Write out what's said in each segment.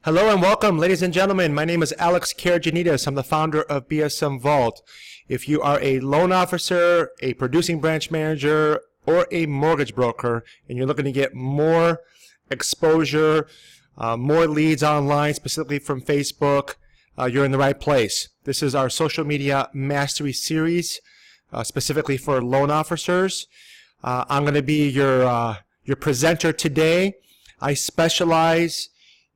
Hello and welcome, ladies and gentlemen. My name is Alex Caragiannides. I'm the founder of BSM Vault. If you are a loan officer, a producing branch manager, or a mortgage broker, and you're looking to get more exposure, more leads online, specifically from Facebook, you're in the right place. This is our social media mastery series, specifically for loan officers. I'm going to be your presenter today. I specialize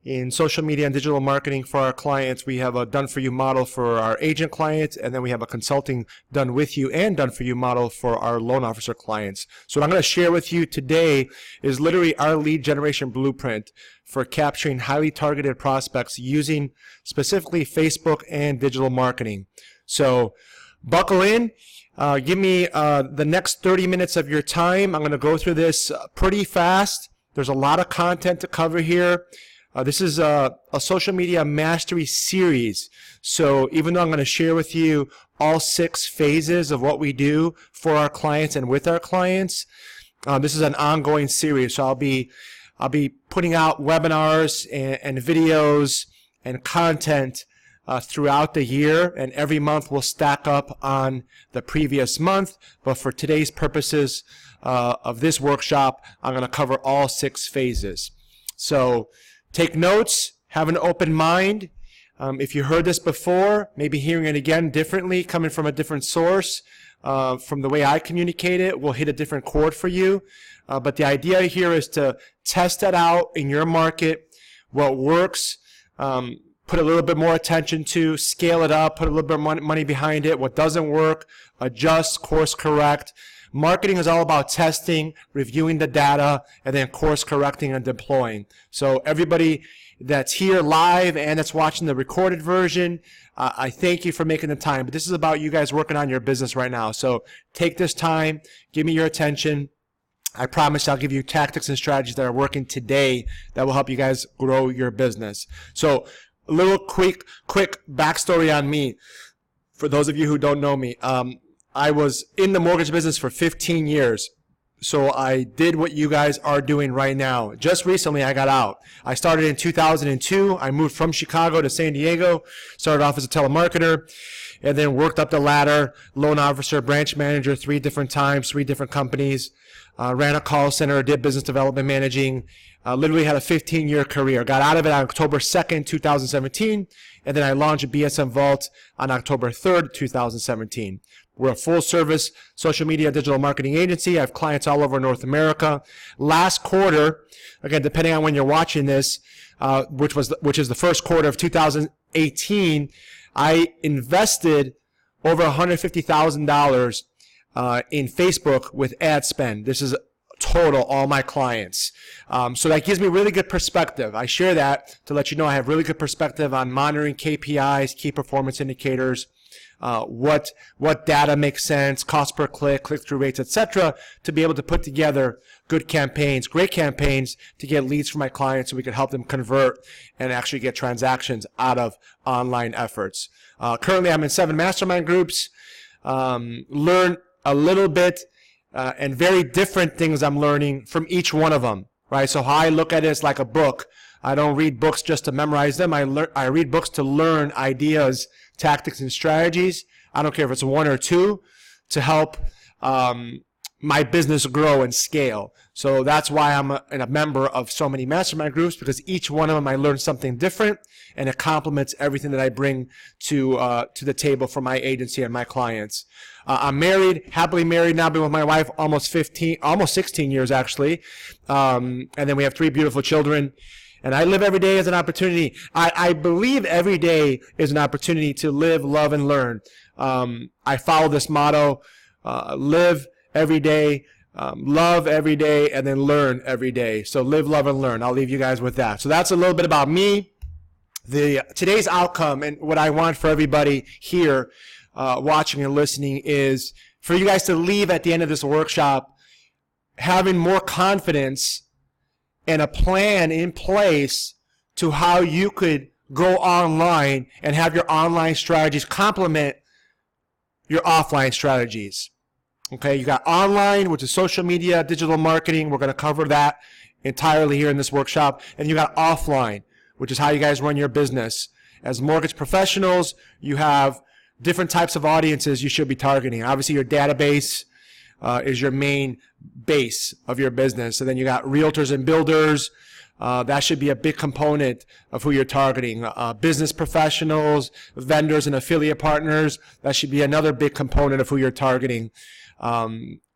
in social media and digital marketing for our clients. We have a done-for-you model for our agent clients, and then we have a consulting done-with-you and done-for-you model for our loan officer clients. So what I'm going to share with you today is literally our lead generation blueprint for capturing highly targeted prospects using specifically Facebook and digital marketing. So buckle in. Give me the next 30 minutes of your time. I'm going to go through this pretty fast. There's a lot of content to cover here. This is a social media mastery series. So even though I'm going to share with you all 6 phases of what we do for our clients and with our clients, this is an ongoing series. So I'll be putting out webinars and videos and content throughout the year, and every month will stack up on the previous month. But for today's purposes of this workshop, I'm going to cover all 6 phases. So take notes, have an open mind. If you heard this before, maybe hearing it again differently, coming from a different source, from the way I communicate it, will hit a different chord for you. But the idea here is to test that out in your market, what works, put a little bit more attention to, scale it up, put a little bit of money behind it. What doesn't work, adjust, course correct. Marketing is all about testing, reviewing the data, and then course correcting and deploying. So everybody that's here live and that's watching the recorded version, I thank you for making the time. But this is about you guys working on your business right now. So take this time, give me your attention. I promise I'll give you tactics and strategies that are working today that will help you guys grow your business. So a little quick backstory on me. For those of you who don't know me, I was in the mortgage business for 15 years. So I did what you guys are doing right now. Just recently I got out. I started in 2002. I moved from Chicago to San Diego, started off as a telemarketer, and then worked up the ladder, loan officer, branch manager, 3 different times, 3 different companies. Ran a call center, did business development managing, literally had a 15-year career. Got out of it on October 2nd, 2017, and then I launched BSM Vault on October 3rd, 2017. We're a full-service social media digital marketing agency. I have clients all over North America. Last quarter, again, depending on when you're watching this, which is the first quarter of 2018, I invested over $150,000 in Facebook with ad spend. This is total, all my clients. So that gives me really good perspective. I share that to let you know I have really good perspective on monitoring KPIs, key performance indicators, what data makes sense, cost per click, click-through rates, etc., to be able to put together good campaigns, great campaigns to get leads from my clients so we can help them convert and actually get transactions out of online efforts. Currently, I'm in 7 mastermind groups. Learn a little bit and very different things I'm learning from each one of them, right? So how I look at it is like a book. I don't read books just to memorize them. I read books to learn ideas, tactics, and strategies. I don't care if it's 1 or 2 to help my business grow and scale. So that's why I'm a member of so many mastermind groups, because each one of them I learn something different, and it complements everything that I bring to the table for my agency and my clients. I'm married, happily married now, been with my wife almost 16 years actually, and then we have 3 beautiful children. And I live every day as an opportunity. I believe every day is an opportunity to live, love, and learn. I follow this motto: live every day, love every day, and then learn every day. So live, love, and learn. I'll leave you guys with that. So that's a little bit about me. Today's outcome and what I want for everybody here watching and listening is for you guys to leave at the end of this workshop having more confidence and a plan in place to how you could go online and have your online strategies complement your offline strategies. Okay, you got online, which is social media, digital marketing. We're going to cover that entirely here in this workshop. And you got offline, which is how you guys run your business. As mortgage professionals, you have different types of audiences you should be targeting. Obviously, your database is your main base of your business. So then you got realtors and builders. That should be a big component of who you're targeting. Business professionals, vendors, and affiliate partners. That should be another big component of who you're targeting.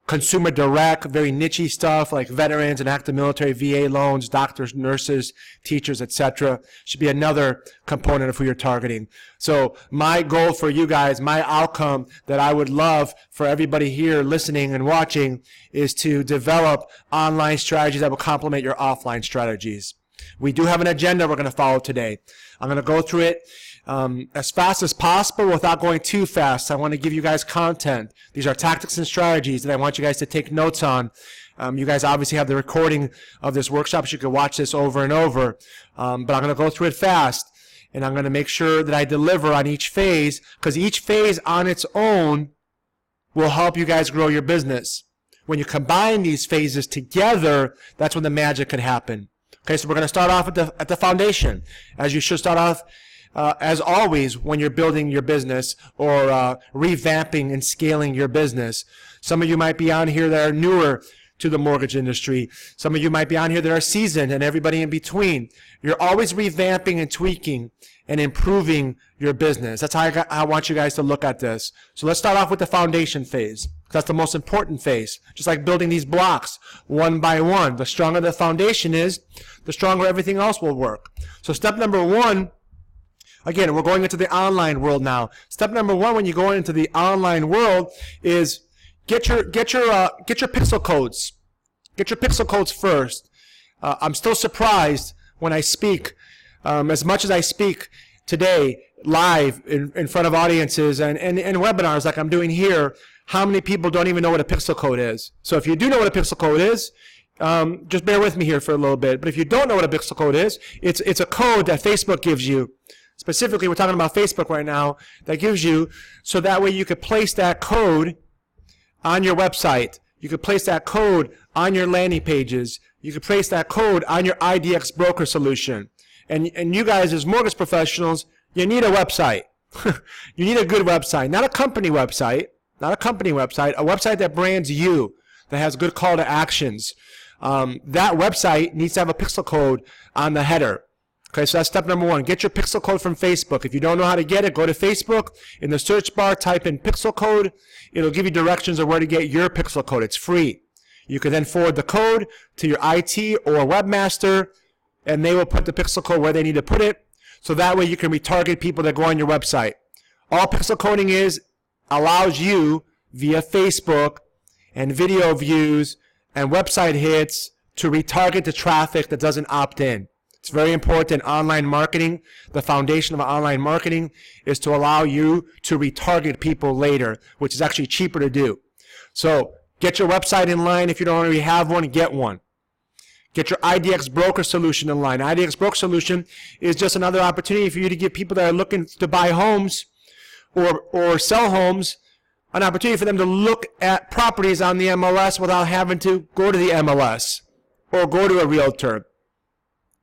Consumer direct, very niche stuff like veterans and active military, VA loans, doctors, nurses, teachers, etc. should be another component of who you're targeting. So my goal for you guys, my outcome that I would love for everybody here listening and watching is to develop online strategies that will complement your offline strategies. We do have an agenda we're going to follow today. I'm going to go through it as fast as possible without going too fast. I want to give you guys content. These are tactics and strategies that I want you guys to take notes on. You guys obviously have the recording of this workshop, so you can watch this over and over. But I'm going to go through it fast, and I'm going to make sure that I deliver on each phase, because each phase on its own will help you guys grow your business. When you combine these phases together, that's when the magic can happen. Okay, so we're going to start off at the foundation, as you should start off as always when you're building your business or revamping and scaling your business. Some of you might be on here that are newer to the mortgage industry. Some of you might be on here that are seasoned, and everybody in between. You're always revamping and tweaking and improving your business. That's how I want you guys to look at this. So let's start off with the foundation phase. That's the most important phase. Just like building these blocks one by one. The stronger the foundation is, the stronger everything else will work. So step number one, again, we're going into the online world now. Step number one when you go into the online world is get your pixel codes. Get your pixel codes first. I'm still surprised when I speak, as much as I speak today live in front of audiences and webinars like I'm doing here, how many people don't even know what a pixel code is. So if you do know what a pixel code is, just bear with me here for a little bit. But if you don't know what a pixel code is, it's a code that Facebook gives you. Specifically, we're talking about Facebook right now, that gives you, so that way you could place that code on your website. You could place that code on your landing pages. You could place that code on your IDX broker solution. And you guys as mortgage professionals, you need a website. You need a good website, not a company website, a website that brands you, that has good call to actions. That website needs to have a pixel code on the header. Okay, so that's step number one. Get your pixel code from Facebook. If you don't know how to get it, go to Facebook. In the search bar, type in pixel code. It'll give you directions of where to get your pixel code. It's free. You can then forward the code to your IT or webmaster, and they will put the pixel code where they need to put it. So that way you can retarget people that go on your website. All pixel coding allows you via Facebook and video views and website hits to retarget the traffic that doesn't opt in. It's very important. Online marketing, the foundation of online marketing is to allow you to retarget people later, which is actually cheaper to do. So get your website in line. If you don't already have one, get one. Get your IDX broker solution in line. IDX broker solution is just another opportunity for you to give people that are looking to buy homes or sell homes an opportunity for them to look at properties on the MLS without having to go to the MLS or go to a realtor.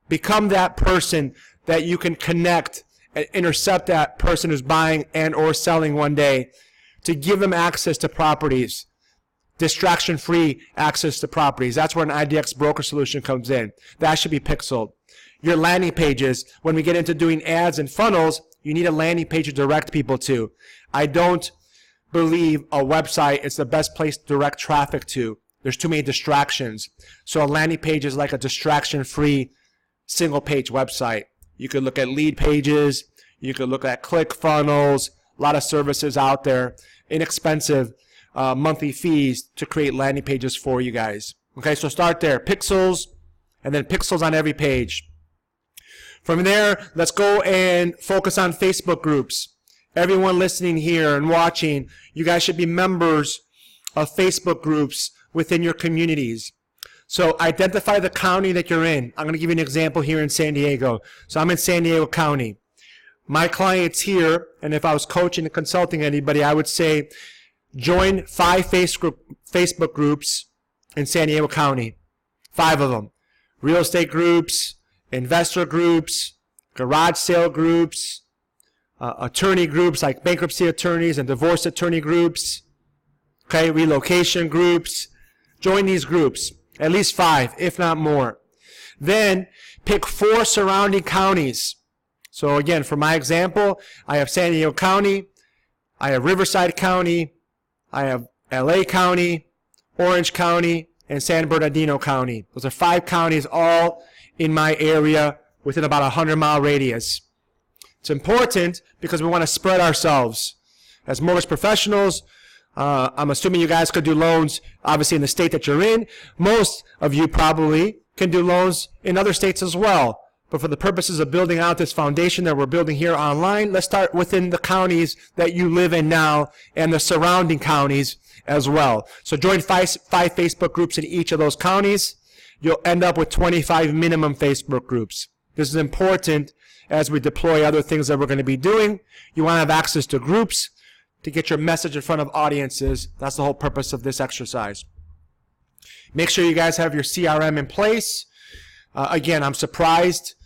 Become that person that you can connect and intercept that person who's buying and or selling one day, to give them access to properties, distraction-free access to properties. That's where an IDX broker solution comes in. That should be pixeled. Your landing pages, when we get into doing ads and funnels, you need a landing page to direct people to. I don't believe a website is the best place to direct traffic to. There's too many distractions. So a landing page is like a distraction-free single page website. You could look at lead pages, you could look at click funnels, a lot of services out there, inexpensive monthly fees to create landing pages for you guys. Okay, so start there, pixels, and then pixels on every page. From there, let's go and focus on Facebook groups. Everyone listening here and watching, you guys should be members of Facebook groups within your communities. So identify the county that you're in. I'm going to give you an example here in San Diego. So I'm in San Diego County. My clients here, and if I was coaching and consulting anybody, I would say join 5 Facebook groups in San Diego County. 5 of them. Real estate groups, investor groups, garage sale groups, attorney groups like bankruptcy attorneys and divorce attorney groups, okay, relocation groups. Join these groups, at least 5, if not more. Then pick 4 surrounding counties. So again, for my example, I have San Diego County, I have Riverside County, I have LA County, Orange County, and San Bernardino County. Those are 5 counties all in my area within about a 100-mile radius. It's important because we want to spread ourselves. As mortgage professionals, I'm assuming you guys could do loans, obviously, in the state that you're in. Most of you probably can do loans in other states as well. But for the purposes of building out this foundation that we're building here online, let's start within the counties that you live in now and the surrounding counties as well. So join 5 Facebook groups in each of those counties. You'll end up with 25 minimum Facebook groups. This is important as we deploy other things that we're going to be doing. You want to have access to groups to get your message in front of audiences. That's the whole purpose of this exercise. Make sure you guys have your CRM in place. Again, I'm surprised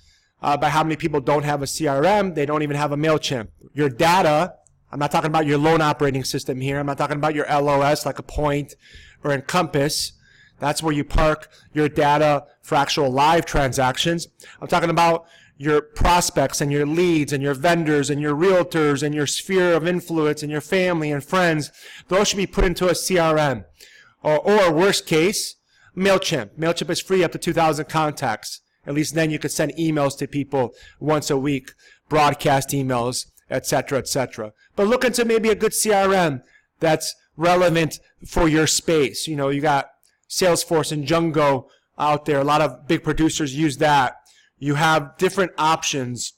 by how many people don't have a CRM. They don't even have a MailChimp. Your data, I'm not talking about your loan operating system here. I'm not talking about your LOS like a Point or Encompass. That's where you park your data for actual live transactions. I'm talking about your prospects and your leads and your vendors and your realtors and your sphere of influence and your family and friends. Those should be put into a CRM. Or worst case, MailChimp. MailChimp is free up to 2,000 contacts. At least then you could send emails to people once a week, broadcast emails, etc., etc. But look into maybe a good CRM that's relevant for your space. You know, you got Salesforce and Django out there. A lot of big producers use that. You have different options.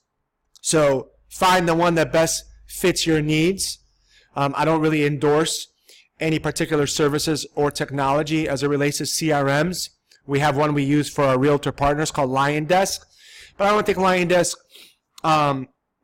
So find the one that best fits your needs. I don't really endorse any particular services or technology as it relates to CRMs. We have one we use for our realtor partners called LionDesk. But I don't think LionDesk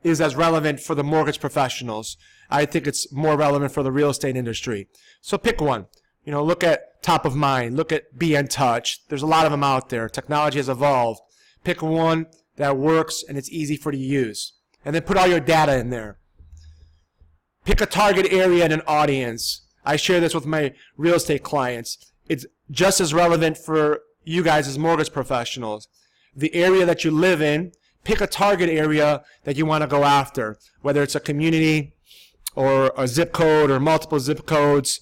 is as relevant for the mortgage professionals. I think it's more relevant for the real estate industry. So pick one. You know, look at Top of Mind. Look at Be in Touch. There's a lot of them out there. Technology has evolved. Pick one that works and it's easy for you to use. And then put all your data in there. Pick a target area and an audience. I share this with my real estate clients. It's just as relevant for you guys as mortgage professionals. The area that you live in, pick a target area that you want to go after, whether it's a community or a zip code or multiple zip codes,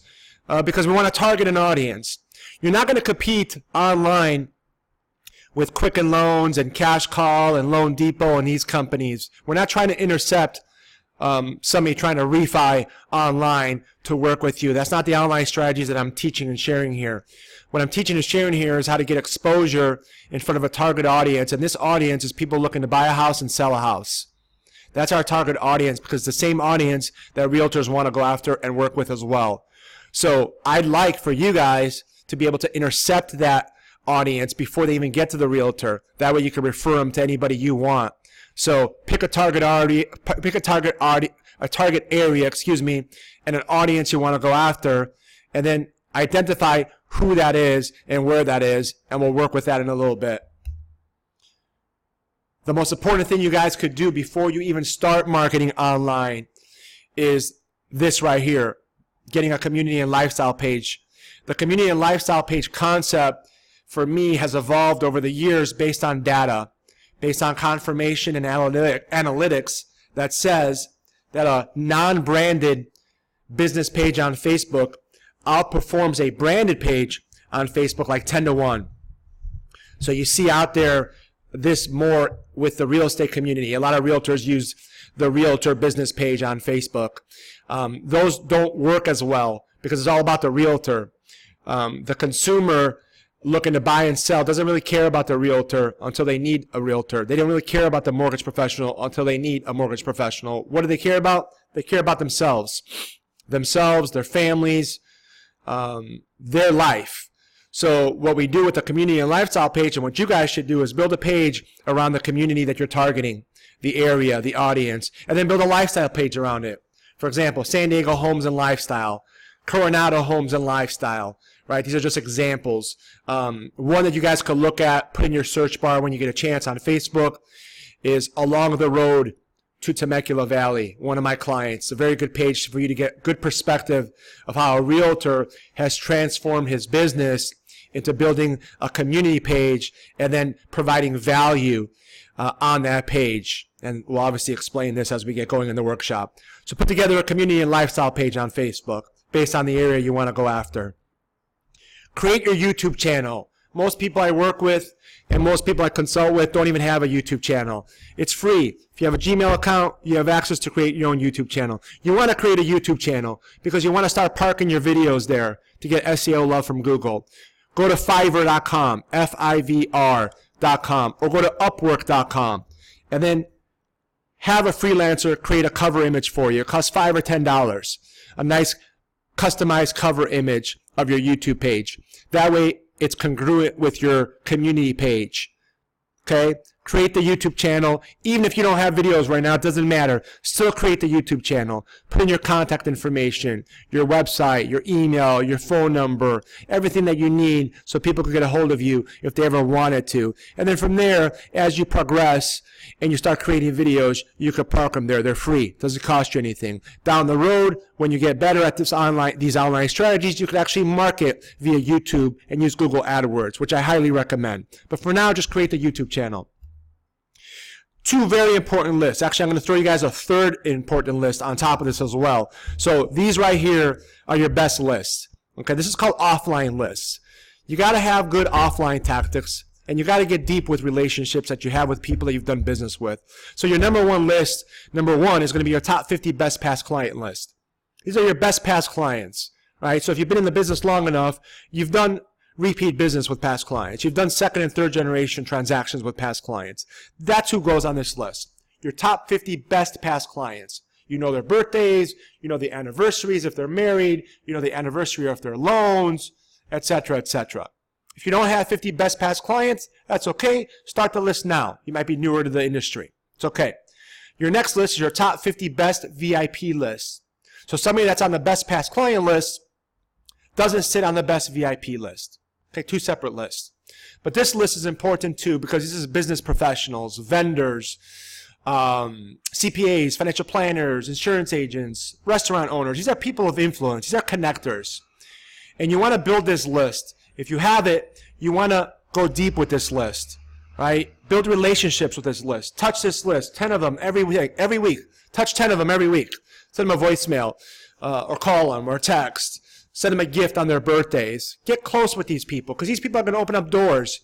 because we want to target an audience. You're not going to compete online with Quicken Loans and Cash Call and Loan Depot and these companies. We're not trying to intercept somebody trying to refi online to work with you. That's not the online strategies that I'm teaching and sharing here. What I'm teaching and sharing here is how to get exposure in front of a target audience, and this audience is people looking to buy a house and sell a house. That's our target audience, because it's the same audience that realtors want to go after and work with as well. So I'd like for you guys to be able to intercept that audience before they even get to the realtor. That way you can refer them to anybody you want. So pick a target area, and an audience you want to go after, and then identify who that is and where that is, and we'll work with that in a little bit. The most important thing you guys could do before you even start marketing online is this right here, getting a community and lifestyle page. The community and lifestyle page concept for me has evolved over the years based on data, based on confirmation and analytics that says that a non-branded business page on Facebook outperforms a branded page on Facebook like 10 to 1. So you see out there this more with the real estate community. A lot of realtors use the realtor business page on Facebook. Those don't work as well because it's all about the realtor. The consumer looking to buy and sell doesn't really care about the realtor until they need a realtor. They don't really care about the mortgage professional until they need a mortgage professional. What do they care about? They care about themselves, their families, their life. So what we do with the community and lifestyle page, and what you guys should do, is build a page around the community that you're targeting, the area, the audience, and then build a lifestyle page around it. For example, San Diego Homes and Lifestyle, Coronado Homes and Lifestyle, right? These are just examples. One that you guys could look at, put in your search bar when you get a chance on Facebook, is Along the Road to Temecula Valley, one of my clients. A very good page for you to get good perspective of how a realtor has transformed his business into building a community page and then providing value on that page. And we'll obviously explain this as we get going in the workshop. So put together a community and lifestyle page on Facebook based on the area you want to go after. Create your YouTube channel. Most people I work with and most people I consult with don't even have a YouTube channel. It's free. If you have a Gmail account, you have access to create your own YouTube channel. You want to create a YouTube channel because you want to start parking your videos there to get SEO love from Google. Go to Fiverr.com, Fiverr.com, or go to Upwork.com, and then have a freelancer create a cover image for you. It costs $5 or $10. A nice customized cover image of your YouTube page. That way, it's congruent with your community page. Okay? Create the YouTube channel. Even if you don't have videos right now, it doesn't matter. Still create the YouTube channel. Put in your contact information, your website, your email, your phone number, everything that you need so people can get a hold of you if they ever wanted to. And then from there, as you progress and you start creating videos, you can park them there. They're free. Doesn't cost you anything. Down the road, when you get better at these online strategies, you can actually market via YouTube and use Google AdWords, which I highly recommend. But for now, just create the YouTube channel. Two very important lists. Actually, I'm going to throw you guys a third important list on top of this as well. So these right here are your best lists. Okay, this is called offline lists. You got to have good offline tactics, and you got to get deep with relationships that you have with people that you've done business with. So your number one is going to be your top 50 best past client list. These are your best past clients, right? So if you've been in the business long enough, you've done repeat business with past clients. You've done second and third generation transactions with past clients. That's who goes on this list. Your top 50 best past clients. You know their birthdays, you know the anniversaries if they're married, you know the anniversary of their loans, etc., etc. If you don't have 50 best past clients, that's okay. Start the list now. You might be newer to the industry. It's okay. Your next list is your top 50 best VIP lists. So somebody that's on the best past client list doesn't sit on the best VIP list. Okay, two separate lists. But this list is important too because this is business professionals, vendors, CPAs, financial planners, insurance agents, restaurant owners. These are people of influence. These are connectors. And you want to build this list. If you have it, you want to go deep with this list, right? Build relationships with this list. Touch this list, 10 of them every week. Touch 10 of them every week. Send them a voicemail or call them or text. Send them a gift on their birthdays. Get close with these people because these people are going to open up doors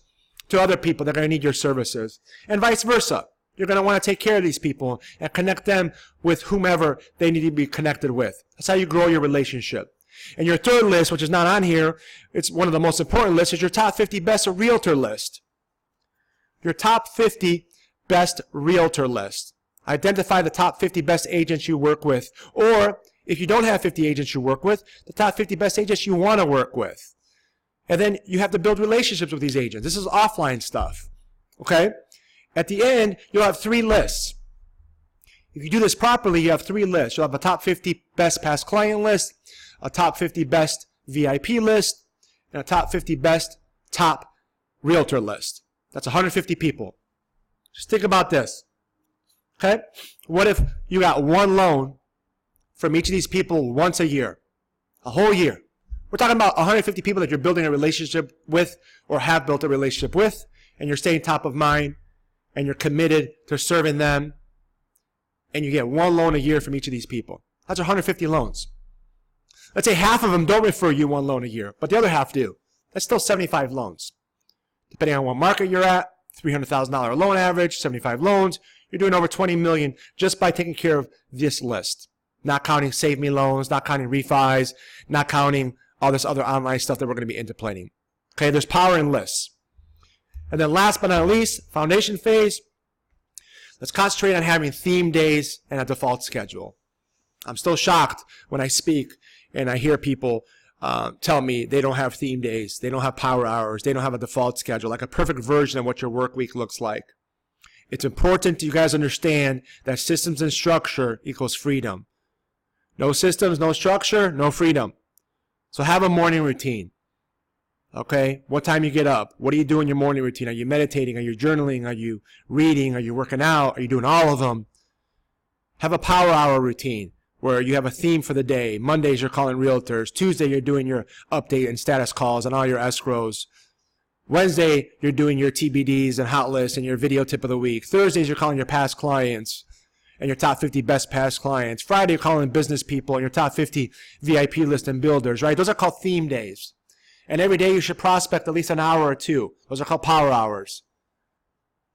to other people that are going to need your services. And vice versa. You're going to want to take care of these people and connect them with whomever they need to be connected with. That's how you grow your relationship. And your third list, which is not on here, it's one of the most important lists, is your top 50 best realtor list. Your top 50 best realtor list. Identify the top 50 best agents you work with, or if you don't have 50 agents you work with, the top 50 best agents you want to work with. And then you have to build relationships with these agents. This is offline stuff. Okay? At the end, you'll have 3 lists. If you do this properly, you have 3 lists. You'll have a top 50 best past client list, a top 50 best VIP list, and a top 50 best top realtor list. That's 150 people. Just think about this. Okay? What if you got one loan from each of these people once a year? A whole year. We're talking about 150 people that you're building a relationship with or have built a relationship with, and you're staying top of mind, and you're committed to serving them, and you get one loan a year from each of these people. That's 150 loans. Let's say half of them don't refer you one loan a year, but the other half do. That's still 75 loans. Depending on what market you're at, $300,000 loan average, 75 loans, you're doing over $20 million just by taking care of this list. Not counting Save Me loans, not counting refis, not counting all this other online stuff that we're going to be implementing. Okay, there's power in lists. And then last but not least, foundation phase. Let's concentrate on having theme days and a default schedule. I'm still shocked when I speak and I hear people tell me they don't have theme days, they don't have power hours, they don't have a default schedule, like a perfect version of what your work week looks like. It's important you guys understand that systems and structure equals freedom. No systems, no structure, no freedom. So have a morning routine. Okay? What time you get up? What do you do in your morning routine? Are you meditating? Are you journaling? Are you reading? Are you working out? Are you doing all of them? Have a power hour routine where you have a theme for the day. Mondays you're calling realtors. Tuesday you're doing your update and status calls and all your escrows. Wednesday you're doing your TBDs and hot lists and your video tip of the week. Thursdays you're calling your past clients and your top 50 best past clients. Friday you're calling business people and your top 50 VIP list and builders, right? Those are called theme days. And every day you should prospect at least an hour or two. Those are called power hours.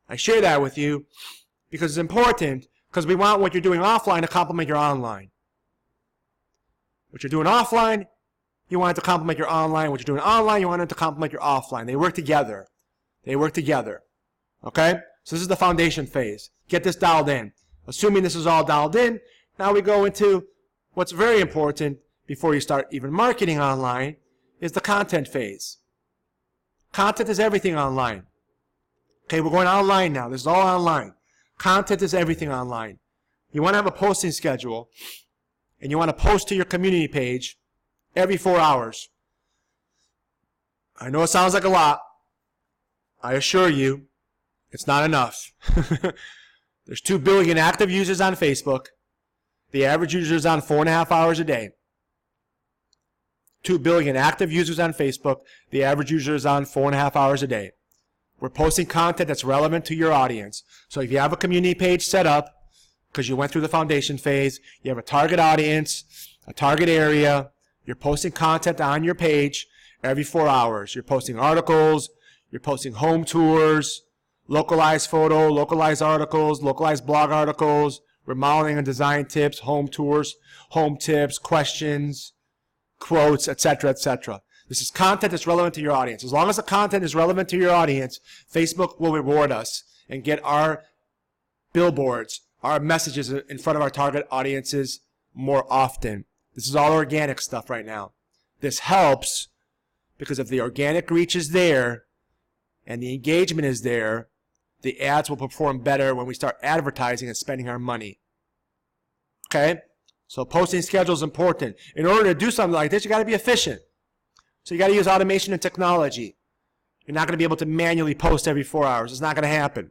I share that with you because it's important, because we want what you're doing offline to complement your online. What you're doing offline, you want it to complement your online. What you're doing online, you want it to complement your offline. They work together. They work together. Okay? So this is the foundation phase. Get this dialed in. Assuming this is all dialed in, now we go into what's very important before you start even marketing online, is the content phase. Content is everything online. Okay, we're going online now. This is all online. Content is everything online. You want to have a posting schedule, and you want to post to your community page every 4 hours. I know it sounds like a lot. I assure you, it's not enough. There's 2 billion active users on Facebook. The average user is on 4.5 hours a day. 2 billion active users on Facebook. The average user is on 4.5 hours a day. We're posting content that's relevant to your audience. So if you have a community page set up, because you went through the foundation phase, you have a target audience, a target area, you're posting content on your page every 4 hours. You're posting articles, you're posting home tours, localized photo, localized articles, localized blog articles, remodeling and design tips, home tours, home tips, questions, quotes, etc., etc. This is content that's relevant to your audience. As long as the content is relevant to your audience, Facebook will reward us and get our billboards, our messages in front of our target audiences more often. This is all organic stuff right now. This helps because if the organic reach is there and the engagement is there, the ads will perform better when we start advertising and spending our money. Okay? So posting schedule is important. In order to do something like this, you got to be efficient. So you got to use automation and technology. You're not going to be able to manually post every 4 hours. It's not going to happen.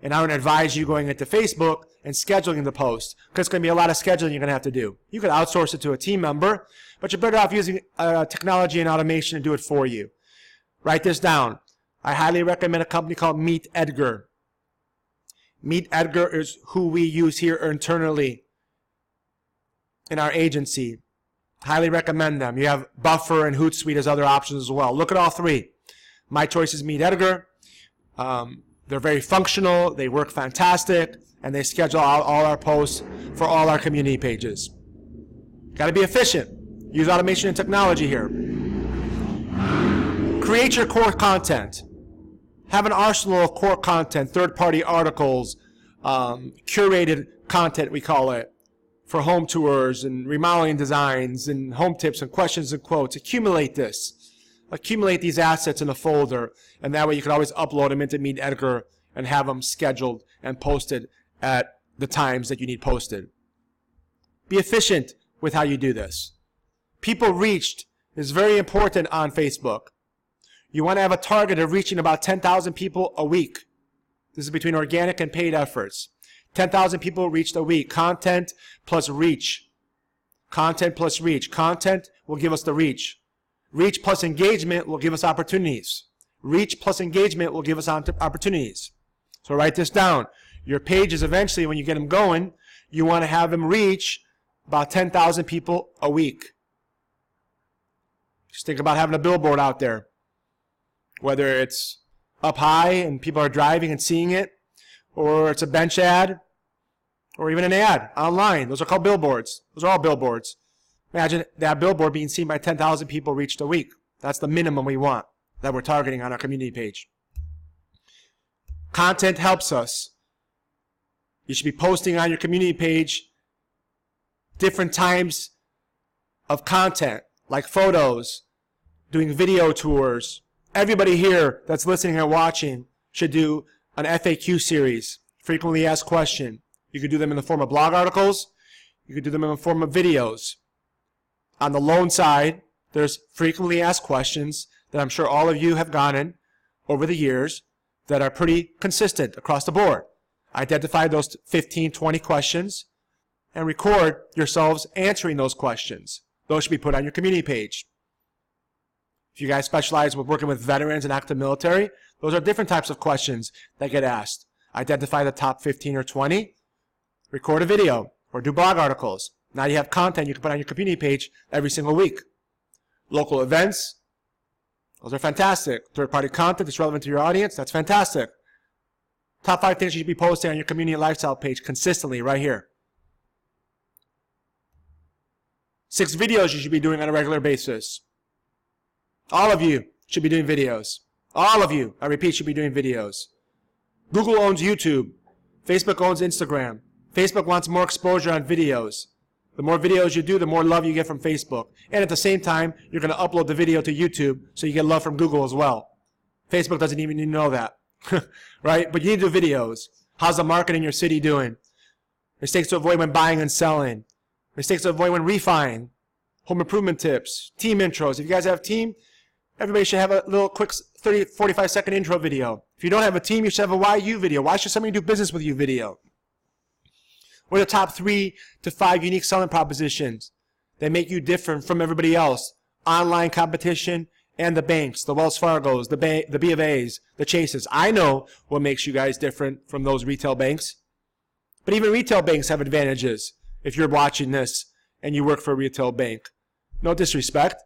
And I would advise you going into Facebook and scheduling the post, because it's going to be a lot of scheduling you're going to have to do. You could outsource it to a team member, but you're better off using technology and automation to do it for you. Write this down. I highly recommend a company called Meet Edgar. Meet Edgar is who we use here internally in our agency. Highly recommend them. You have Buffer and Hootsuite as other options as well. Look at all three. My choice is Meet Edgar. They're very functional. They work fantastic. And they schedule out all our posts for all our community pages. Got to be efficient. Use automation and technology here. Create your core content. Have an arsenal of core content, third-party articles, curated content, we call it, for home tours and remodeling designs and home tips and questions and quotes. Accumulate this. Accumulate these assets in a folder, and that way you can always upload them into Meet Edgar and have them scheduled and posted at the times that you need posted. Be efficient with how you do this. People reached is very important on Facebook. You want to have a target of reaching about 10,000 people a week. This is between organic and paid efforts. 10,000 people reached a week. Content plus reach. Content plus reach. Content will give us the reach. Reach plus engagement will give us opportunities. Reach plus engagement will give us opportunities. So write this down. Your pages eventually, when you get them going, you want to have them reach about 10,000 people a week. Just think about having a billboard out there. Whether it's up high and people are driving and seeing it, or it's a bench ad, or even an ad online. Those are called billboards. Those are all billboards. Imagine that billboard being seen by 10,000 people reached a week. That's the minimum we want that we're targeting on our community page. Content helps us. You should be posting on your community page different times of content, like photos, doing video tours. Everybody here that's listening and watching should do an FAQ series, frequently asked question. You could do them in the form of blog articles. You could do them in the form of videos. On the loan side, there's frequently asked questions that I'm sure all of you have gotten over the years that are pretty consistent across the board. Identify those 15, 20 questions and record yourselves answering those questions. Those should be put on your community page. If you guys specialize with working with veterans and active military, those are different types of questions that get asked. Identify the top 15 or 20, record a video, or do blog articles. Now you have content you can put on your community page every single week. Local events, those are fantastic. Third-party content that's relevant to your audience, that's fantastic. Top 5 things you should be posting on your community lifestyle page consistently right here. 6 videos you should be doing on a regular basis. All of you should be doing videos. All of you, I repeat, should be doing videos. Google owns YouTube. Facebook owns Instagram. Facebook wants more exposure on videos. The more videos you do, the more love you get from Facebook. And at the same time, you're going to upload the video to YouTube so you get love from Google as well. Facebook doesn't even need to know that. Right? But you need to do videos. How's the market in your city doing? Mistakes to avoid when buying and selling. Mistakes to avoid when refining. Home improvement tips. Team intros. If you guys have a team, everybody should have a little quick 30, 45-second intro video. If you don't have a team, you should have a why you video. Why should somebody do business with you video? What are the top 3 to 5 unique selling propositions that make you different from everybody else? Online competition and the banks, the Wells Fargos, the B of A's, the Chases. I know what makes you guys different from those retail banks. But even retail banks have advantages if you're watching this and you work for a retail bank. No disrespect.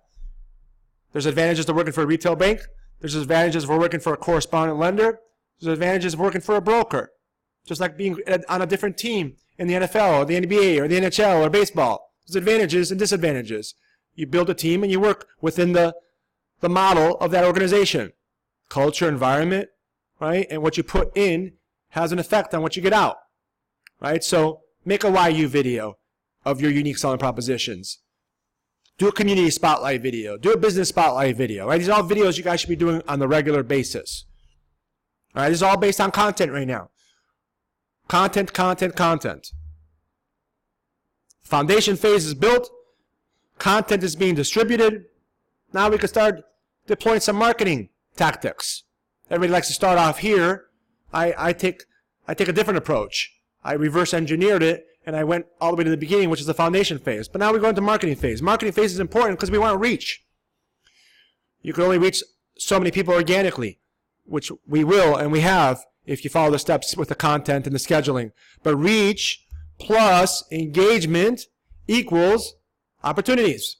There's advantages to working for a retail bank. There's advantages for working for a correspondent lender. There's advantages of working for a broker. Just like being on a different team in the NFL or the NBA or the NHL or baseball. There's advantages and disadvantages. You build a team and you work within the model of that organization. Culture, environment, right? And what you put in has an effect on what you get out, right? So make a YU video of your unique selling propositions. Do a community spotlight video. Do a business spotlight video, right? These are all videos you guys should be doing on the regular basis. All right, this is all based on content right now. Content, content, content. Foundation phase is built. Content is being distributed. Now we can start deploying some marketing tactics. Everybody likes to start off here. I take a different approach. I reverse engineered it and I went all the way to the beginning, which is the foundation phase. But now we go into marketing phase. Marketing phase is important because we want to reach. You can only reach so many people organically, which we will and we have if you follow the steps with the content and the scheduling. But reach plus engagement equals opportunities.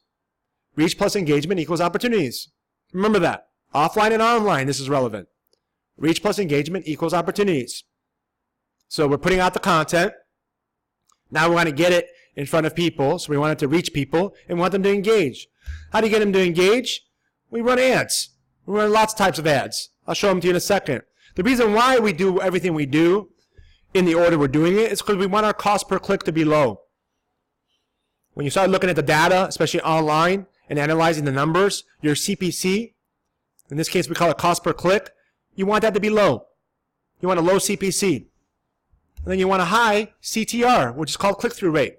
Reach plus engagement equals opportunities. Remember that. Offline and online, this is relevant. Reach plus engagement equals opportunities. So we're putting out the content. Now we want to get it in front of people. So we want it to reach people and we want them to engage. How do you get them to engage? We run ads. We run lots of types of ads. I'll show them to you in a second. The reason why we do everything we do in the order we're doing it is because we want our cost per click to be low. When you start looking at the data, especially online, and analyzing the numbers, your CPC, in this case we call it cost per click, you want that to be low. You want a low CPC. And then you want a high CTR, which is called click-through rate.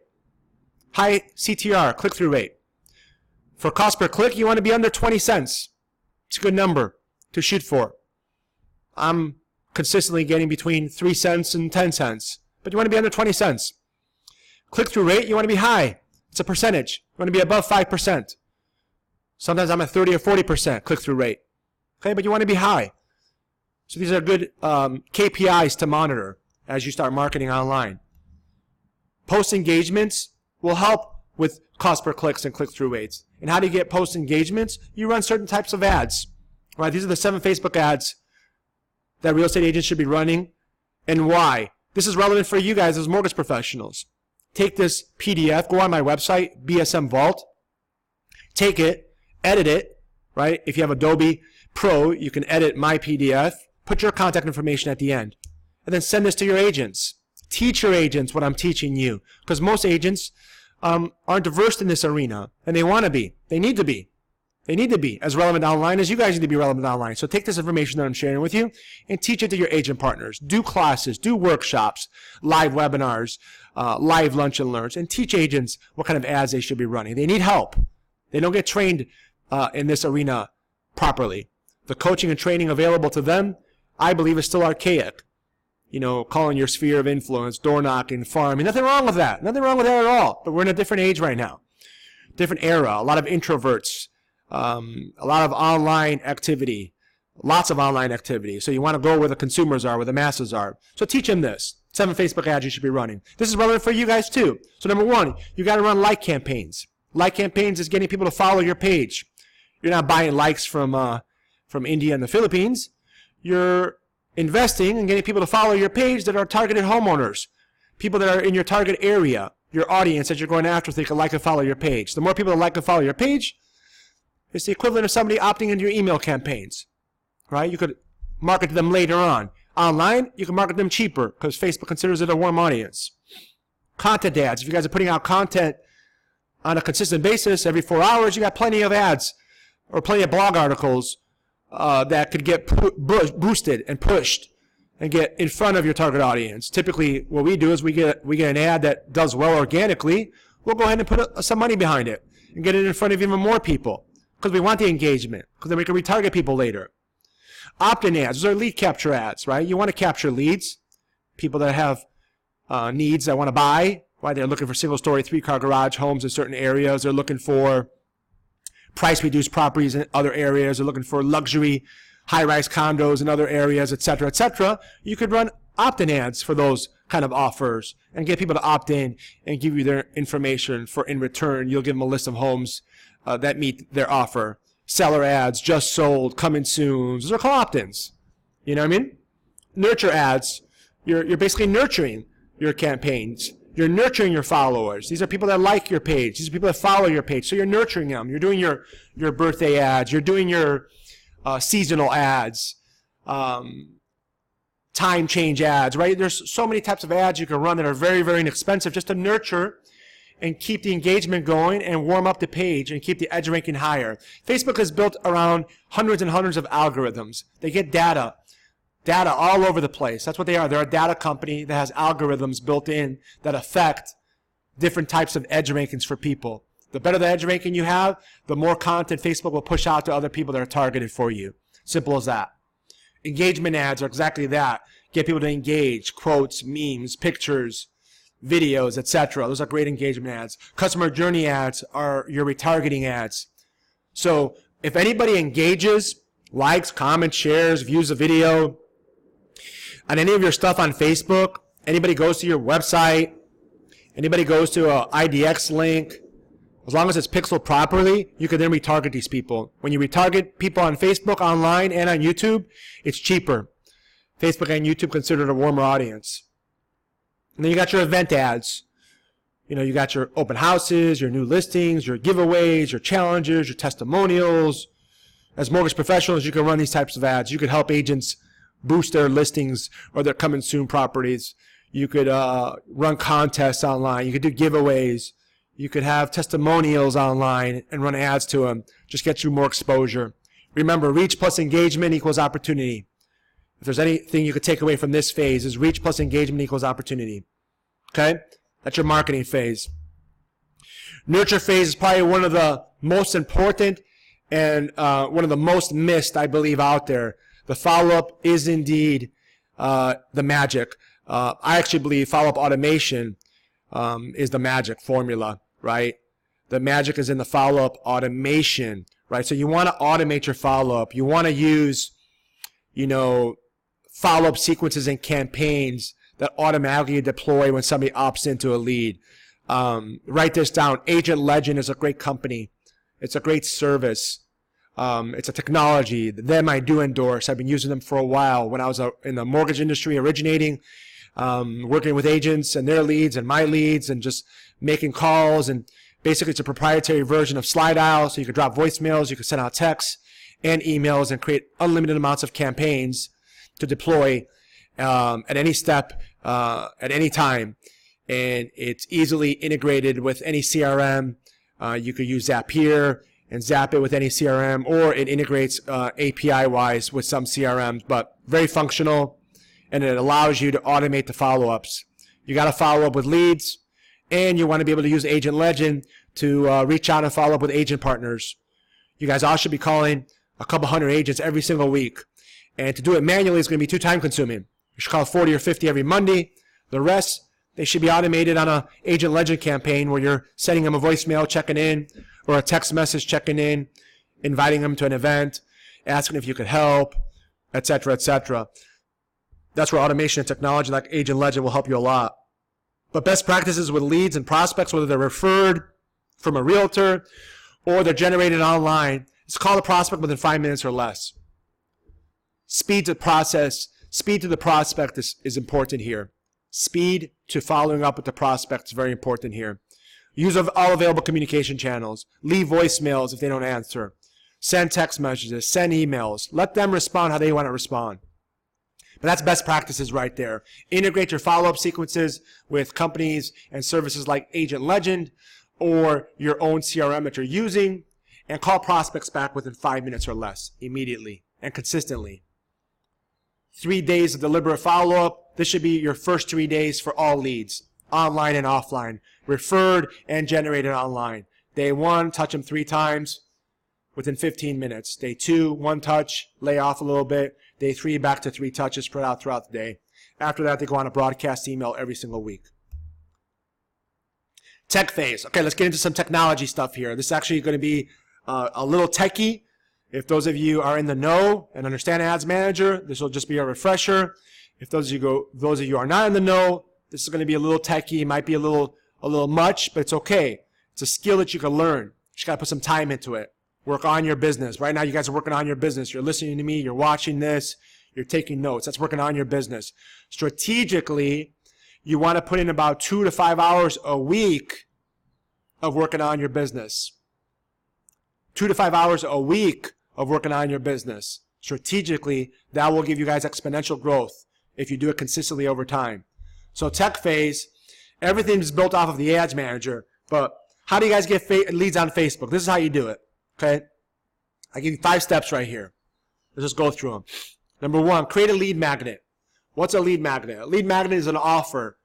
High CTR, click-through rate. For cost per click, you want to be under 20 cents. It's a good number to shoot for. I'm consistently getting between 3 cents and 10 cents. But you want to be under 20 cents. Click-through rate, you want to be high. It's a percentage. You want to be above 5%. Sometimes I'm at 30 or 40% click-through rate. Okay, but you want to be high. So these are good KPIs to monitor as you start marketing online. Post engagements will help with cost per clicks and click-through rates. And how do you get post engagements? You run certain types of ads. Right? These are the 7 Facebook ads that real estate agents should be running and why. This is relevant for you guys as mortgage professionals. Take this PDF, go on my website, BSM Vault, take it, edit it, right? If you have Adobe Pro, you can edit my PDF, put your contact information at the end, and then send this to your agents. Teach your agents what I'm teaching you, because most agents aren't versed in this arena, and they want to be. They need to be. They need to be as relevant online as you guys need to be relevant online. So take this information that I'm sharing with you and teach it to your agent partners. Do classes, do workshops, live webinars, live lunch and learns, and teach agents what kind of ads they should be running. They need help. They don't get trained in this arena properly. The coaching and training available to them, I believe, is still archaic. You know, calling your sphere of influence, door knocking, farming. Nothing wrong with that. Nothing wrong with that at all. But we're in a different age right now. Different era. A lot of introverts. A lot of online activity. Lots of online activity. So you want to go where the consumers are, where the masses are. So teach them this. 7 Facebook ads you should be running. This is relevant for you guys too. So number 1, you got to run like campaigns. Like campaigns is getting people to follow your page. You're not buying likes from India and the Philippines. You're investing in getting people to follow your page that are targeted homeowners, people that are in your target area, your audience that you're going after, so they can like and follow your page. The more people that like and follow your page, it's the equivalent of somebody opting into your email campaigns, right? You could market to them later on. Online, you can market them cheaper because Facebook considers it a warm audience. Content ads. If you guys are putting out content on a consistent basis every 4 hours, you got plenty of ads or plenty of blog articles that could get boosted and pushed and get in front of your target audience. Typically, what we do is we get an ad that does well organically. We'll go ahead and put some money behind it and get it in front of even more people because we want the engagement, because then we can retarget people later. Opt-in ads. Those are lead capture ads, right? You want to capture leads, people that have needs that want to buy, right? They're looking for single-story, 3-car garage homes in certain areas. They're looking for price-reduced properties in other areas. They're looking for luxury high-rise condos in other areas, et cetera, et cetera. You could run opt-in ads for those kind of offers and get people to opt in and give you their information for in return. You'll give them a list of homes that meet their offer. Seller ads, just sold, coming soon. Those are called opt-ins. You know what I mean? Nurture ads. You're basically nurturing your campaigns. You're nurturing your followers. These are people that like your page. These are people that follow your page. So you're nurturing them. You're doing your birthday ads. You're doing your seasonal ads, time change ads, right? There's so many types of ads you can run that are very, very inexpensive just to nurture and keep the engagement going and warm up the page and keep the edge ranking higher. Facebook is built around hundreds and hundreds of algorithms. They get data all over the place. That's what they are. They're a data company that has algorithms built in that affect different types of edge rankings for people. The better the edge ranking you have, the more content Facebook will push out to other people that are targeted for you. Simple as that. Engagement ads are exactly that. Get people to engage. Quotes, memes, pictures, videos, etc. Those are great engagement ads. Customer journey ads are your retargeting ads. So if anybody engages, likes, comments, shares, views a video on any of your stuff on Facebook, anybody goes to your website, anybody goes to a IDX link, as long as it's pixeled properly, you can then retarget these people. When you retarget people on Facebook, online, and on YouTube, it's cheaper. Facebook and YouTube consider it a warmer audience. And then you got your event ads. You know, you got your open houses, your new listings, your giveaways, your challenges, your testimonials. As mortgage professionals, you can run these types of ads. You could help agents boost their listings or their coming soon properties. You could run contests online. You could do giveaways. You could have testimonials online and run ads to them. Just get you more exposure. Remember, reach plus engagement equals opportunity. If there's anything you could take away from this phase, is reach plus engagement equals opportunity. Okay? That's your marketing phase. Nurture phase is probably one of the most important and one of the most missed, I believe, out there. The follow-up is indeed the magic. I actually believe follow-up automation is the magic formula, right? The magic is in the follow-up automation, right? So you want to automate your follow-up. You want to use, follow-up sequences and campaigns that automatically deploy when somebody opts into a lead. Write this down. Agent Legend is a great company. It's a great service. It's a technology. Them I do endorse. I've been using them for a while. When I was in the mortgage industry originating, working with agents and their leads and my leads and just making calls. And basically it's a proprietary version of Slide Dial, so you can drop voicemails, you can send out texts and emails and create unlimited amounts of campaigns to deploy at any step, at any time. And it's easily integrated with any CRM. You could use Zapier and zap it with any CRM, or it integrates API-wise with some CRMs, but very functional, and it allows you to automate the follow-ups. You got to follow up with leads, and you want to be able to use Agent Legend to reach out and follow up with agent partners. You guys all should be calling a couple hundred agents every single week. And to do it manually is going to be too time consuming. You should call 40 or 50 every Monday. The rest, they should be automated on a Agent Legend campaign where you're sending them a voicemail, checking in, or a text message, checking in, inviting them to an event, asking if you could help, etc., etc. That's where automation and technology like Agent Legend will help you a lot. But best practices with leads and prospects, whether they're referred from a realtor or they're generated online, is call a prospect within 5 minutes or less. Speed to process, speed to the prospect is important here. Speed to following up with the prospect is very important here. Use of all available communication channels. Leave voicemails if they don't answer. Send text messages. Send emails. Let them respond how they want to respond. But that's best practices right there. Integrate your follow-up sequences with companies and services like Agent Legend or your own CRM that you're using, and call prospects back within 5 minutes or less, immediately and consistently. 3 days of deliberate follow-up. This should be your first 3 days for all leads, online and offline, referred and generated online. Day 1, touch them 3 times within 15 minutes. Day 2, 1 touch, lay off a little bit. Day 3, back to 3 touches spread out throughout the day. After that, they go on a broadcast email every single week. Tech phase. Okay, let's get into some technology stuff here. This is actually going to be a little techie. If those of you are in the know and understand Ads Manager, this will just be a refresher. If those of you are not in the know, this is going to be a little techie. It might be a little much, but it's okay. It's a skill that you can learn. You just got to put some time into it. Work on your business. Right now, you guys are working on your business. You're listening to me. You're watching this. You're taking notes. That's working on your business. Strategically, you want to put in about 2 to 5 hours a week of working on your business. 2 to 5 hours a week of working on your business. Strategically, that will give you guys exponential growth if you do it consistently over time. So tech phase, everything's built off of the Ads Manager, but how do you guys get leads on Facebook? This is how you do it, okay? I give you 5 steps right here. Let's just go through them. Number 1, create a lead magnet. What's a lead magnet? A lead magnet is an offer,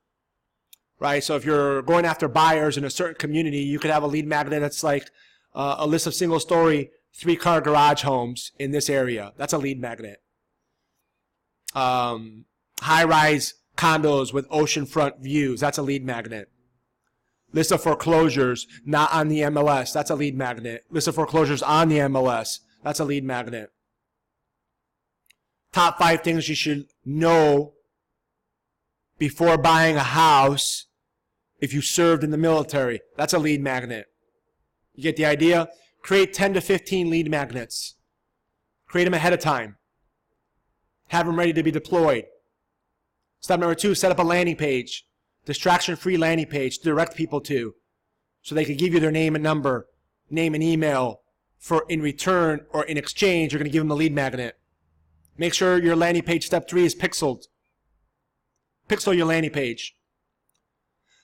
right? So if you're going after buyers in a certain community, you could have a lead magnet that's like a list of single-story 3-car garage homes in this area. That's a lead magnet. High-rise condos with oceanfront views. That's a lead magnet. List of foreclosures not on the MLS. That's a lead magnet. List of foreclosures on the MLS. That's a lead magnet. Top 5 things you should know before buying a house if you served in the military. That's a lead magnet. You get the idea? Create 10 to 15 lead magnets. Create them ahead of time. Have them ready to be deployed. Step number 2, set up a landing page. Distraction-free landing page to direct people to, so they can give you their name and number, name and email. For in return or in exchange, you're going to give them a lead magnet. Make sure your landing page, step 3, is pixeled. Pixel your landing page.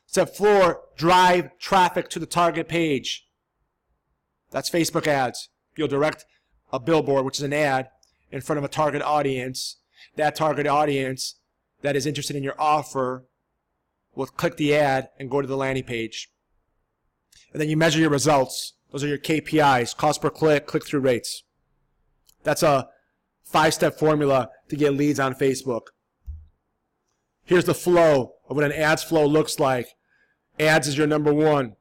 Step 4, drive traffic to the target page. That's Facebook ads. You'll direct a billboard, which is an ad, in front of a target audience. That target audience that is interested in your offer will click the ad and go to the landing page. And then you measure your results. Those are your KPIs, cost per click, click-through rates. That's a 5-step formula to get leads on Facebook. Here's the flow of what an ads flow looks like. Ads is your number 1.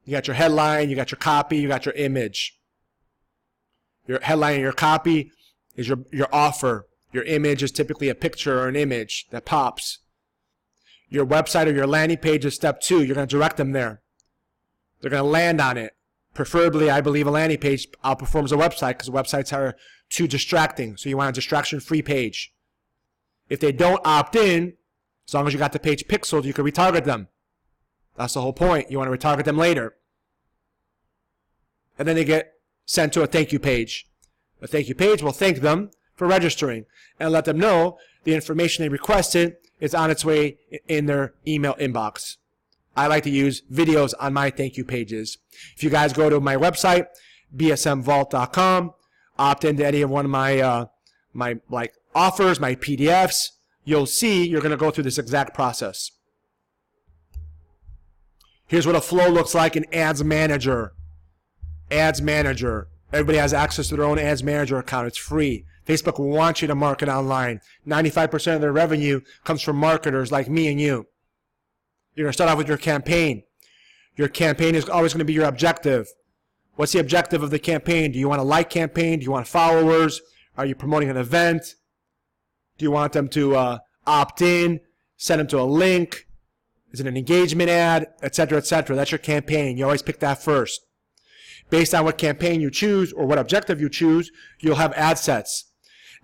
You got your headline, you got your copy, you got your image. Your headline and your copy is your offer. Your image is typically a picture or an image that pops. Your website or your landing page is step 2. You're going to direct them there. They're going to land on it. Preferably, I believe a landing page outperforms a website because websites are too distracting. So you want a distraction-free page. If they don't opt in, as long as you got the page pixeled, you can retarget them. That's the whole point. You want to retarget them later. And then they get sent to a thank you page. A thank you page will thank them for registering and let them know the information they requested is on its way in their email inbox. I like to use videos on my thank you pages. If you guys go to my website, bsmvault.com, opt into any of one of my offers, my PDFs, you'll see you're going to go through this exact process. Here's what a flow looks like in Ads Manager. Ads Manager. Everybody has access to their own ads manager account. It's free. Facebook wants you to market online. 95% of their revenue comes from marketers like me and you. You're going to start off with your campaign. Your campaign is always going to be your objective. What's the objective of the campaign? Do you want a like campaign? Do you want followers? Are you promoting an event? Do you want them to opt in? Send them to a link? Is it an engagement ad? Etc., etc. That's your campaign. You always pick that first. Based on what campaign you choose or what objective you choose, you'll have ad sets.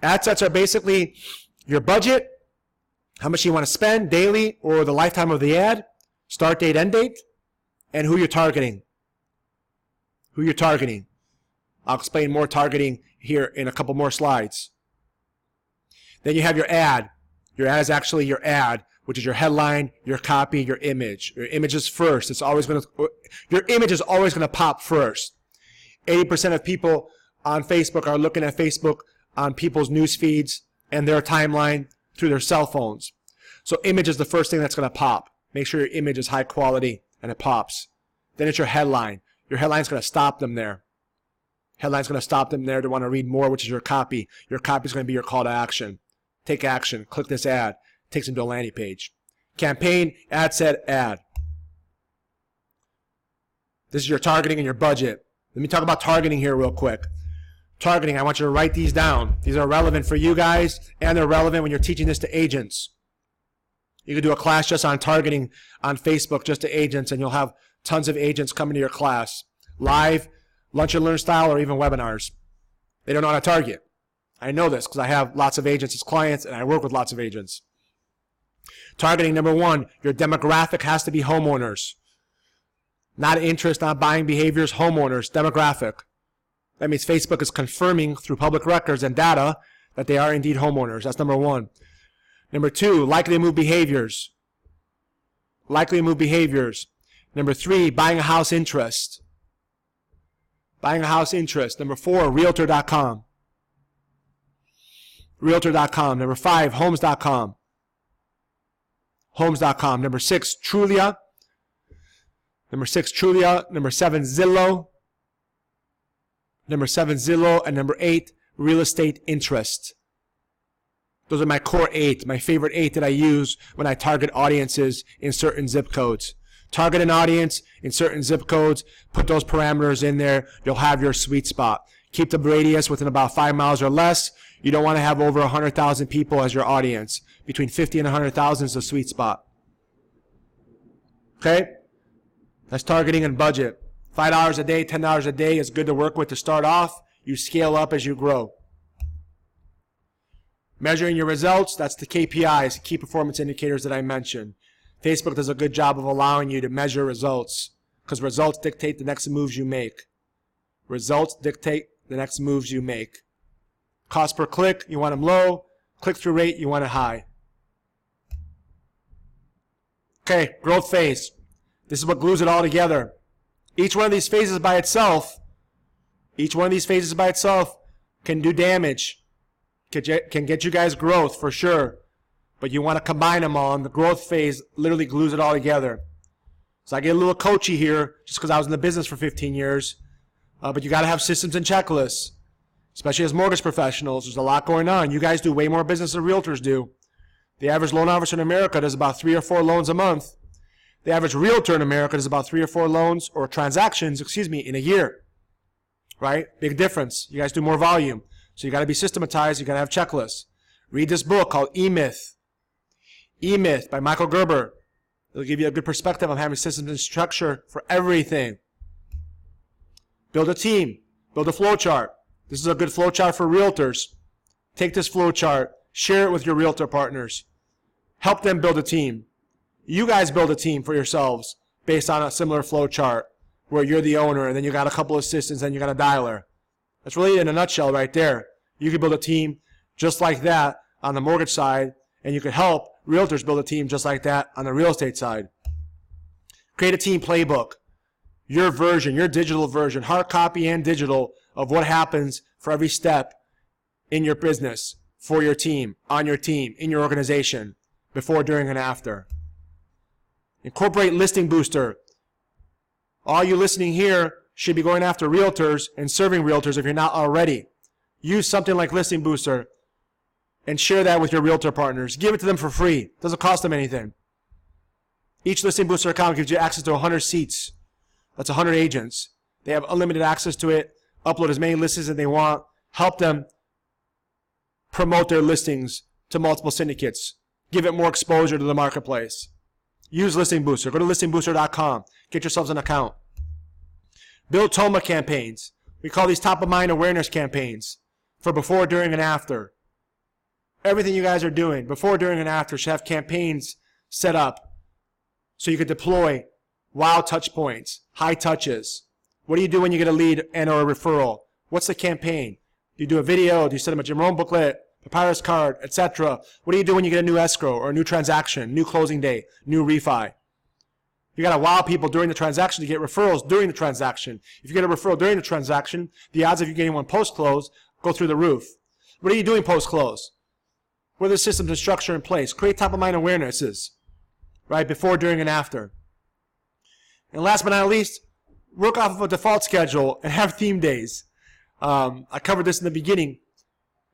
Ad sets are basically your budget, how much you want to spend daily or the lifetime of the ad, start date, end date, and who you're targeting. Who you're targeting. I'll explain more targeting here in a couple more slides. Then you have your ad. Your ad is actually your ad, which is your headline, your copy, your image. Your image is first. Your image is always going to pop first. 80% of people on Facebook are looking at Facebook on people's news feeds and their timeline through their cell phones. So image is the first thing that's going to pop. Make sure your image is high quality and it pops. Then it's your headline. Your headline's going to stop them there. Headline's going to stop them there to want to read more, which is your copy. Your copy is going to be your call to action. Take action. Click this ad. Takes them to a landing page. Campaign, ad set, ad. This is your targeting and your budget. Let me talk about targeting here real quick. Targeting, I want you to write these down. These are relevant for you guys, and they're relevant when you're teaching this to agents. You can do a class just on targeting on Facebook, just to agents, and you'll have tons of agents coming to your class. Live, lunch and learn style, or even webinars. They don't know how to target. I know this because I have lots of agents as clients, and I work with lots of agents. Targeting, number one, your demographic has to be homeowners. Not interest, not buying behaviors, homeowners, demographic. That means Facebook is confirming through public records and data that they are indeed homeowners. That's number one. Number two, likely to move behaviors. Likely to move behaviors. Number three, buying a house interest. Buying a house interest. Number four, Realtor.com. Realtor.com. Number five, Homes.com. Homes.com. Number six, Trulia. Number six, Trulia. Number seven, Zillow. Number seven, Zillow. And number eight, real estate interest. Those are my core eight, my favorite eight that I use when I target audiences in certain zip codes. Target an audience in certain zip codes, put those parameters in there, you'll have your sweet spot. Keep the radius within about 5 miles or less. You don't want to have over 100,000 people as your audience. Between 50 and 100,000 is the sweet spot. Okay? That's targeting and budget. $5 a day, $10 a day is good to work with to start off. You scale up as you grow. Measuring your results, that's the KPIs, key performance indicators that I mentioned. Facebook does a good job of allowing you to measure results because results dictate the next moves you make. Results dictate the next moves you make. Cost per click, you want them low. Click-through rate, you want it high. Okay, growth phase. This is what glues it all together. Each one of these phases by itself, can do damage. Can get you guys growth for sure. But you want to combine them all, and the growth phase literally glues it all together. So I get a little coachy here just because I was in the business for 15 years. But you got to have systems and checklists, especially as mortgage professionals. There's a lot going on. You guys do way more business than realtors do. The average loan officer in America does about 3 or 4 loans a month. The average realtor in America does about 3 or 4 loans or transactions, in a year. Right? Big difference. You guys do more volume. So you got to be systematized. You got to have checklists. Read this book called E-Myth. E-Myth by Michael Gerber. It'll give you a good perspective of having systems and structure for everything. Build a team. Build a flow chart. This is a good flow chart for realtors. Take this flow chart. Share it with your realtor partners. Help them build a team. You guys build a team for yourselves based on a similar flow chart where you're the owner and then you got a couple assistants and you got a dialer. That's really in a nutshell right there. You could build a team just like that on the mortgage side, and you could help realtors build a team just like that on the real estate side. Create a team playbook. Your version, your digital version, hard copy and digital, of what happens for every step in your business, for your team, on your team, in your organization, before, during, and after. Incorporate Listing Booster. All you listening here should be going after realtors and serving realtors if you're not already. Use something like Listing Booster and share that with your realtor partners. Give it to them for free. Doesn't cost them anything. Each Listing Booster account gives you access to 100 seats. That's 100 agents. They have unlimited access to it. Upload as many listings as they want. Help them promote their listings to multiple syndicates. Give it more exposure to the marketplace. Use Listing Booster. Go to listingbooster.com. Get yourselves an account. Build TOMA campaigns. We call these top-of-mind awareness campaigns for before, during, and after. Everything you guys are doing, before, during, and after, should have campaigns set up so you could deploy wow touch points, high touches. What do you do when you get a lead and or a referral? What's the campaign? Do you do a video? Do you send them a Jim Rohn booklet, papyrus card, etc.? What do you do when you get a new escrow or a new transaction, new closing day, new refi? You got to wow people during the transaction to get referrals during the transaction. If you get a referral during the transaction, the odds of you getting one post-close go through the roof. What are you doing post-close? What are the systems and structure in place? Create top-of-mind awarenesses, right, before, during, and after. And last but not least, work off of a default schedule and have theme days. I covered this in the beginning.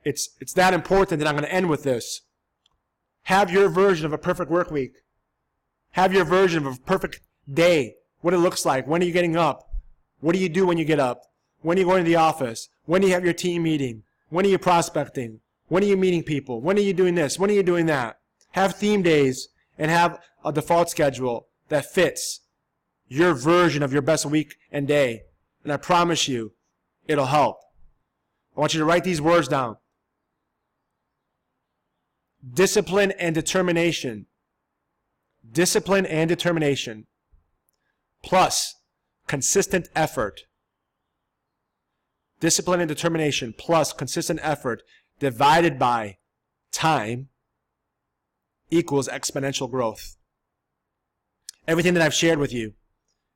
It's that important that I'm going to end with this. Have your version of a perfect work week. Have your version of a perfect day. What it looks like. When are you getting up? What do you do when you get up? When are you going to the office? When do you have your team meeting? When are you prospecting? When are you meeting people? When are you doing this? When are you doing that? Have theme days and have a default schedule that fits your version of your best week and day. And I promise you, it'll help. I want you to write these words down. Discipline and determination. Discipline and determination. Plus consistent effort. Discipline and determination plus consistent effort divided by time equals exponential growth. Everything that I've shared with you,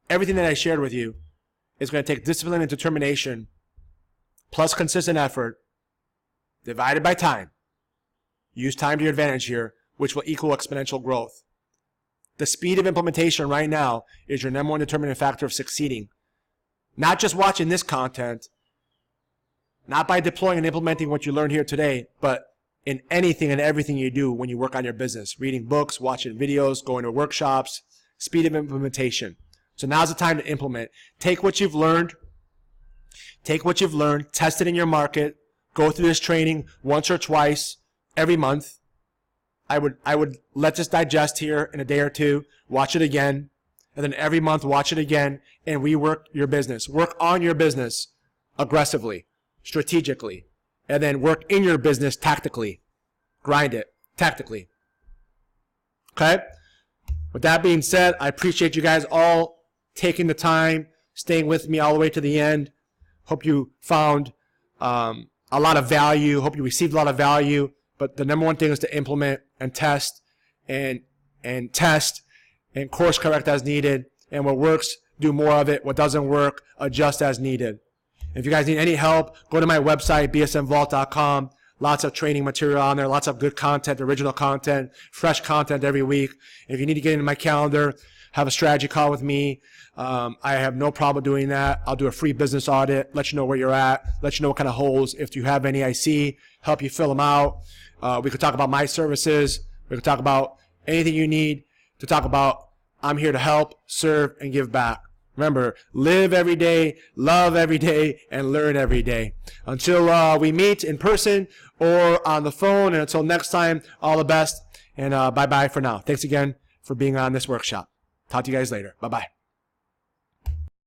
everything that I shared with you is going to take discipline and determination plus consistent effort divided by time. Use time to your advantage here, which will equal exponential growth. The speed of implementation right now is your number one determining factor of succeeding. Not just watching this content, not by deploying and implementing what you learned here today, but in anything and everything you do when you work on your business. Reading books, watching videos, going to workshops, speed of implementation. So now's the time to implement. Take what you've learned, test it in your market, go through this training once or twice every month. I would let this digest here in a day or two, watch it again, and then every month watch it again and rework your business. Work on your business aggressively, strategically, and then work in your business tactically. Grind it tactically. Okay? With that being said, I appreciate you guys all taking the time, staying with me all the way to the end. Hope you found a lot of value. Hope you received a lot of value. But the number one thing is to implement and test and test and course correct as needed. And what works, do more of it. What doesn't work, adjust as needed. If you guys need any help, go to my website, bsmvault.com. Lots of training material on there, lots of good content, original content, fresh content every week. If you need to get into my calendar, have a strategy call with me. I have no problem doing that. I'll do a free business audit, let you know where you're at, let you know what kind of holes, if you have any I see, help you fill them out. We could talk about my services. We could talk about anything you need to talk about. I'm here to help, serve, and give back. Remember, live every day, love every day, and learn every day. Until we meet in person or on the phone, and until next time, all the best, and bye-bye for now. Thanks again for being on this workshop. Talk to you guys later. Bye-bye.